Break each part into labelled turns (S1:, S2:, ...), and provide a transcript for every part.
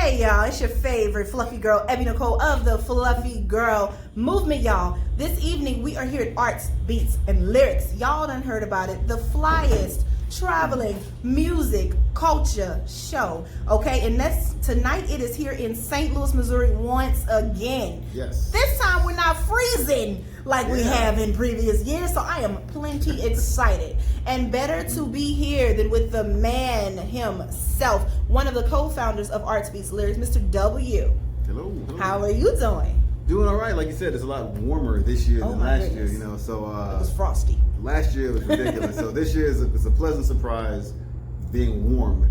S1: Hey y'all, it's your favorite fluffy girl, Ebbi Nicole of the Fluffy Girl Movement, y'all. This evening we are here at Arts, Beats, and Lyrics. Y'all done heard about it. The flyest traveling music culture show. Okay, and that's tonight. It is here in St. Louis, Missouri once again.
S2: Yes.
S1: This time we're not freezing like we have in previous years, so I am plenty excited. And better to be here than with the man himself, one of the co-founders of Arts, Beats, Lyrics, Mr. Dubelyoo.
S2: Hello.
S1: How are you doing?
S2: Doing all right. Like you said, it's a lot warmer this year than last year. You know, so
S1: it was frosty.
S2: Last year was ridiculous. So this year it's a pleasant surprise being warm.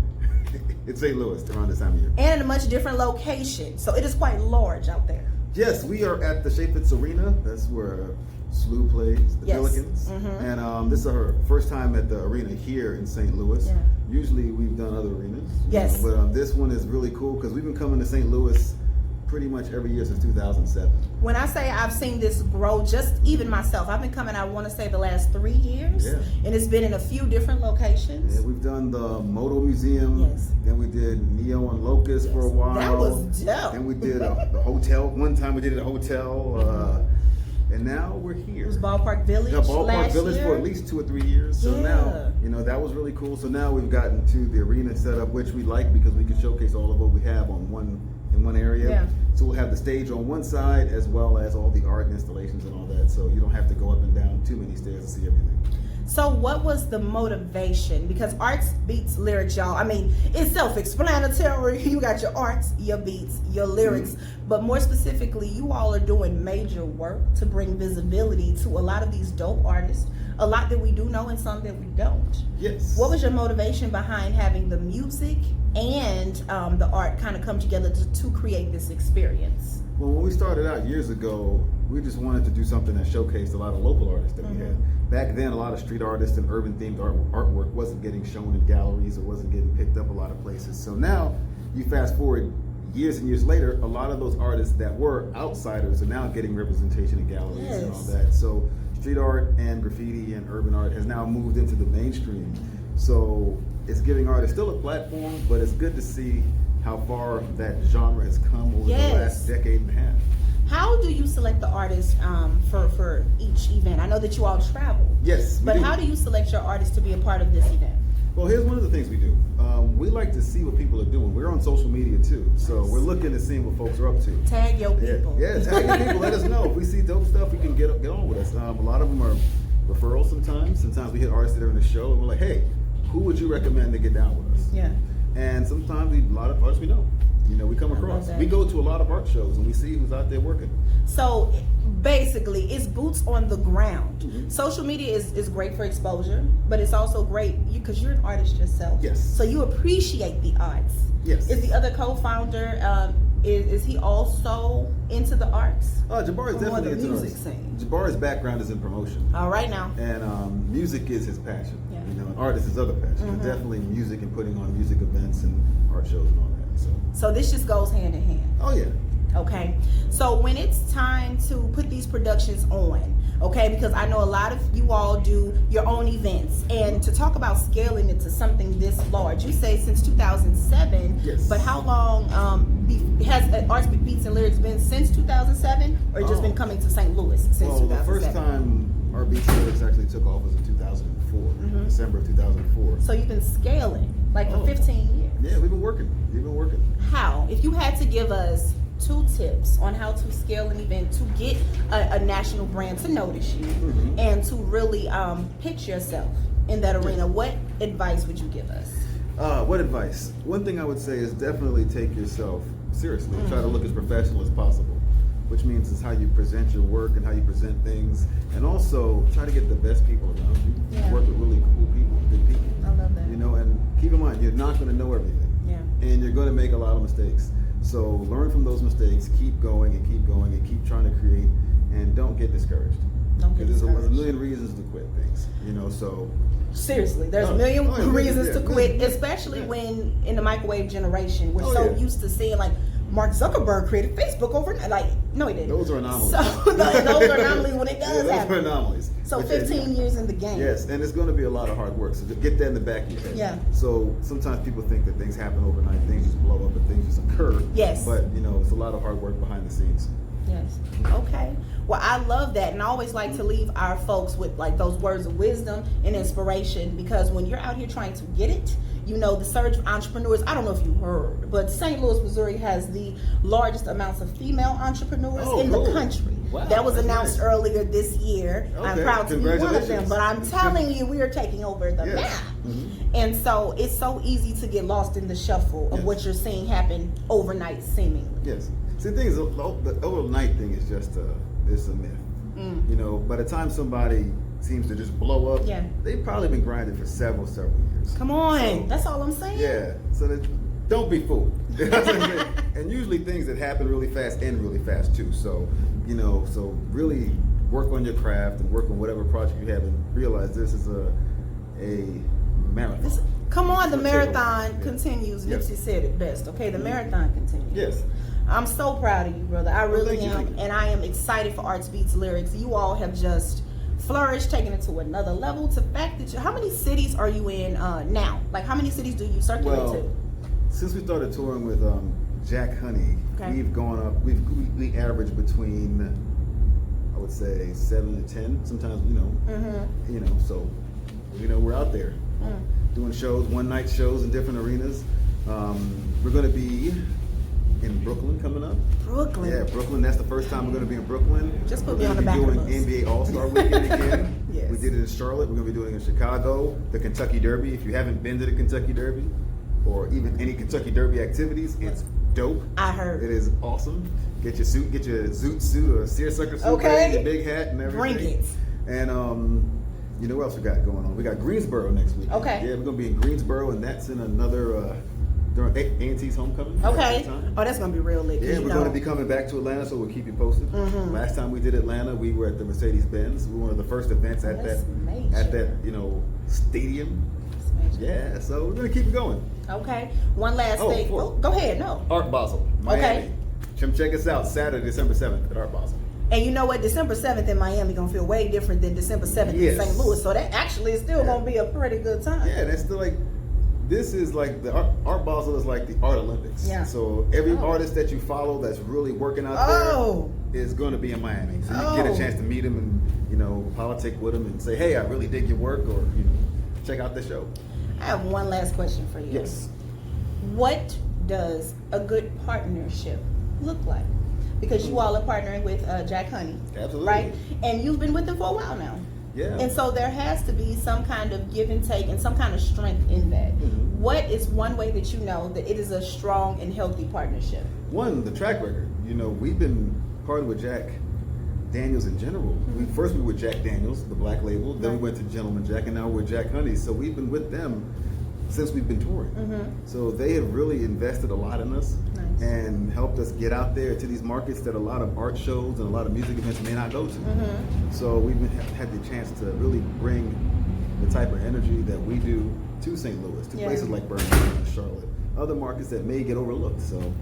S2: It's St. Louis around this time of year,
S1: and in a much different location. So it is quite large out there.
S2: Yes, we are at the Chaffetz Arena. That's where SLU plays, the Pelicans. And this is our first time at the arena here in St. Louis.
S1: Yeah.
S2: Usually we've done other arenas.
S1: Yes.
S2: But this one is really cool because we've been coming to St. Louis pretty much every year since 2007.
S1: When I say I've seen this grow, just even myself, I've been coming, I want to say the last 3 years.
S2: Yeah.
S1: And it's been in a few different locations.
S2: Yeah, we've done the Moto Museum.
S1: Yes.
S2: Then we did Neo and Locust for a while.
S1: That was dope.
S2: Then we did the hotel. One time we did it at a hotel. And now we're here.
S1: It was Ballpark Village.
S2: Yeah, Ballpark
S1: last
S2: Village
S1: year.
S2: For at least 2 or 3 years. So
S1: Yeah.
S2: now, you know, that was really cool. So now we've gotten to the arena setup, which we like because we can showcase all of what we have in one area.
S1: Yeah.
S2: So we'll have the stage on one side as well as all the art and installations and all that. So you don't have to go up and down too many stairs to see everything.
S1: So what was the motivation? Because Arts, Beats, Lyrics, y'all, I mean, it's self-explanatory. You got your arts, your beats, your lyrics, but more specifically, you all are doing major work to bring visibility to a lot of these dope artists, a lot that we do know and some that we don't.
S2: Yes.
S1: What was your motivation behind having the music and the art kind of come together to create this experience?
S2: Well, when we started out years ago, we just wanted to do something that showcased a lot of local artists that we had. Back then, a lot of street artists and urban-themed artwork wasn't getting shown in galleries or wasn't getting picked up a lot of places. So now, you fast forward years and years later, a lot of those artists that were outsiders are now getting representation in galleries and all that. So street art and graffiti and urban art has now moved into the mainstream. So it's giving artists still a platform, but it's good to see how far that genre has come over the last decade and a half.
S1: How do you select the artists for each event? I know that you all travel.
S2: Yes,
S1: but how do you select your artists to be a part of this event?
S2: Well, here's one of the things we do. We like to see what people are doing. We're on social media too, so we're looking to see what folks are up to.
S1: Tag your people.
S2: Yeah, tag your people. Let us know if we see dope stuff. We can get on with us. A lot of them are referrals sometimes. Sometimes we hit artists that are in the show, and we're like, hey, who would you recommend to get down with us?
S1: Yeah.
S2: And sometimes a lot of artists we know. You know, we come across. We go to a lot of art shows and we see who's out there working.
S1: So basically, it's boots on the ground. Social media is great for exposure, but it's also great because you're an artist yourself.
S2: Yes.
S1: So you appreciate the arts.
S2: Yes.
S1: Is the other co-founder, is he also into the arts?
S2: Jabbar is definitely into
S1: music
S2: arts.
S1: scene.
S2: Jabbar's background is in promotion.
S1: All right now.
S2: And music is his passion.
S1: Yeah.
S2: You know, and art is his other passion. But definitely music and putting on music events and art shows and all that.
S1: So this just goes hand in hand.
S2: Oh yeah.
S1: Okay, so when it's time to put these productions on, okay, because I know a lot of you all do your own events, and to talk about scaling it to something this large, you say since 2007,
S2: yes.
S1: But how long has Arts, Beats, and Lyrics been since 2007, or just been coming to St. Louis since 2007?
S2: The first time our Beats and Lyrics actually took off was in 2004, December of 2004.
S1: So you've been scaling, like for 15 years.
S2: Yeah, we've been working.
S1: How? If you had to give us 2 tips on how to scale an event to get a national brand to notice you and to really pitch yourself in that arena, what advice would you give us?
S2: What advice? One thing I would say is definitely take yourself seriously. Try to look as professional as possible, which means it's how you present your work and how you present things, and also try to get the best people around you. Work with really cool people, good people.
S1: I love that.
S2: You know, and keep in mind, you're not going to know everything. And you're going to make a lot of mistakes. So learn from those mistakes, keep going and keep going and keep trying to create, and don't get discouraged. Because there's a million reasons to quit things, you know, so.
S1: Seriously, there's a million reasons to quit, especially when in the microwave generation, we're so used to seeing like Mark Zuckerberg created Facebook overnight. Like, no, he didn't.
S2: Those are anomalies.
S1: So those are anomalies when it does happen.
S2: Those are anomalies.
S1: So 15 years in the game.
S2: Yes, and it's going to be a lot of hard work. So get that in the back of your head.
S1: Yeah.
S2: So sometimes people think that things happen overnight. Things just blow blow up and things just occur.
S1: Yes.
S2: But it's a lot of hard work behind the scenes.
S1: Yes. Okay. Well, I love that, and I always like to leave our folks with like those words of wisdom and inspiration, because when you're out here trying to get it, the surge of entrepreneurs. I don't know if you heard, but St. Louis, Missouri has the largest amounts of female entrepreneurs in the country.
S2: Wow,
S1: that was announced
S2: nice.
S1: earlier this year.
S2: Okay.
S1: I'm proud to be one of them, but I'm telling you, we are taking over the map. Mm-hmm. And so it's so easy to get lost in the shuffle of what you're seeing happen overnight, seemingly.
S2: Yes. See, the thing is, the overnight thing is just it's a myth. By the time somebody seems to just blow up, they've probably been grinding for several years.
S1: Come on, that's all I'm saying.
S2: Yeah. So don't be fooled. And usually things that happen really fast end really fast too. So so really work on your craft and work on whatever project you have, and realize this is a marathon.
S1: Come on, the marathon continues. Nipsey said it best. Okay, the marathon continues.
S2: Yes.
S1: I'm so proud of you, brother. I really am. And I am excited for Arts Beats Lyrics. You all have just flourished, taken it to another level. To fact that how many cities are you in now? Like, how many cities do you circulate to?
S2: Since we started touring with Jack Honey, we've gone up. We average between, I would say, 7 to 10. Sometimes, so we're out there doing shows, one-night shows in different arenas. We're going to be in Brooklyn coming up.
S1: Brooklyn.
S2: Yeah, Brooklyn. That's the first time we're going to be in Brooklyn.
S1: Just put me on the back of the bus.
S2: We're going to be doing NBA All-Star Weekend again.
S1: Yes.
S2: We did it in Charlotte. We're going to be doing it in Chicago. The Kentucky Derby. If you haven't been to the Kentucky Derby, or even any Kentucky Derby activities, it's dope.
S1: I heard.
S2: It is awesome. Get your zoot suit or seersucker suit, your big hat and everything.
S1: Bring it.
S2: And what else we got going on? We got Greensboro next week.
S1: Okay.
S2: Yeah, we're going to be in Greensboro, and that's in another during A&T's homecoming.
S1: Okay. Oh, that's going to be real lit.
S2: Yeah, we're going to be coming back to Atlanta, so we'll keep you posted.
S1: Mm-hmm.
S2: Last time we did Atlanta, we were at the Mercedes-Benz. We were one of the first events at that stadium. Yeah, so we're going to keep it going.
S1: Okay. One last thing. Go ahead. No.
S2: Art Basel, Miami. Come check us out Saturday, December 7th at Art Basel.
S1: And you know what? December 7th in Miami going to feel way different than December 7th in St. Louis. So that actually is still going to be a pretty good time.
S2: Yeah, that's still this is like the Art Basel is like the Art Olympics.
S1: Yeah.
S2: So every artist that you follow that's really working out there is going to be in Miami. So you get a chance to meet them and, politic with them and say, hey, I really dig your work, or, check out the show.
S1: I have one last question for you.
S2: Yes.
S1: What does a good partnership look like? Because you all are partnering with Jack Honey.
S2: Absolutely.
S1: Right? And you've been with them for a while now.
S2: Yeah.
S1: And so there has to be some kind of give and take and some kind of strength in that.
S2: Mm-hmm.
S1: What is one way that you know that it is a strong and healthy partnership?
S2: One, the track record. We've been partnered with Jack Daniels in general.
S1: Mm-hmm.
S2: First we were with Jack Daniels, the Black label. Then we went to Gentleman Jack, and now we're with Jack Honey. So we've been with them since we've been touring.
S1: Mm-hmm.
S2: So they have really invested a lot in us and helped us get out there to these markets that a lot of art shows and a lot of music events may not go to.
S1: Mm-hmm.
S2: So we've had the chance to really bring the type of energy that we do to St. Louis, to places like Birmingham and Charlotte, other markets that may get overlooked. So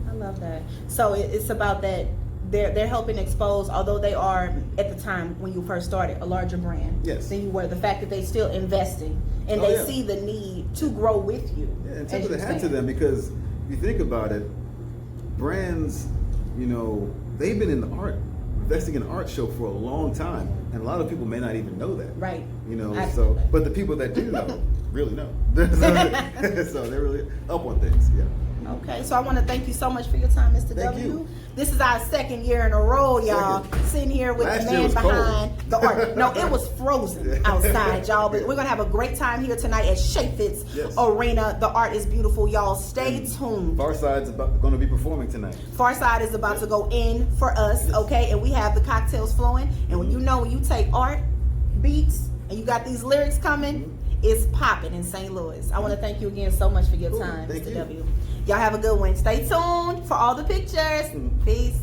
S1: I love that. So it's about that. They're helping expose, although they are, at the time when you first started, a larger brand than you were, the fact that they still investing and they see the need to grow with you.
S2: Yeah, and tip of the hat to them, because if you think about it, brands, they've been in the investing in art show for a long time, and a lot of people may not even know that.
S1: Right.
S2: So, but the people that do know really know. So they're really up on things. Yeah.
S1: Okay, so I want to thank you so much for your time, Mr. W. This is our second year in a row, y'all. Sitting here with the man behind the art. No, it was frozen outside, y'all. But we're going to have a great time here tonight at Shafitz Arena. The art is beautiful, y'all. Stay tuned.
S2: Farside's going to be performing tonight.
S1: Farside is about to go in for us, okay? And we have the cocktails flowing. And when you take art, beats, and you got these lyrics coming, it's popping in St. Louis. I want to thank you again so much for your time, Mr. W. Y'all have a good one. Stay tuned for all the pictures. Peace.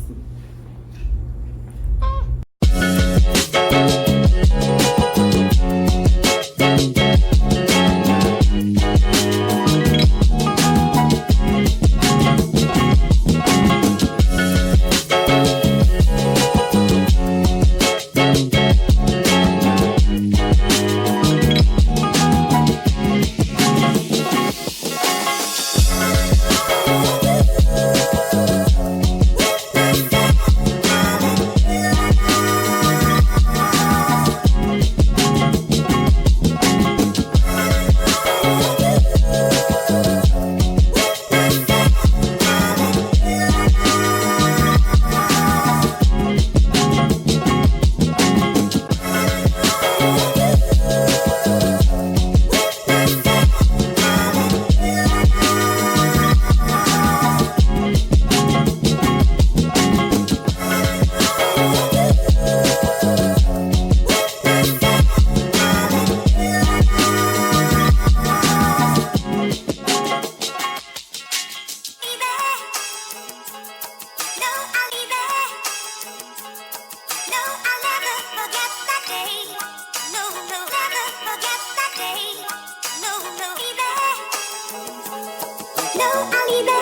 S3: me there.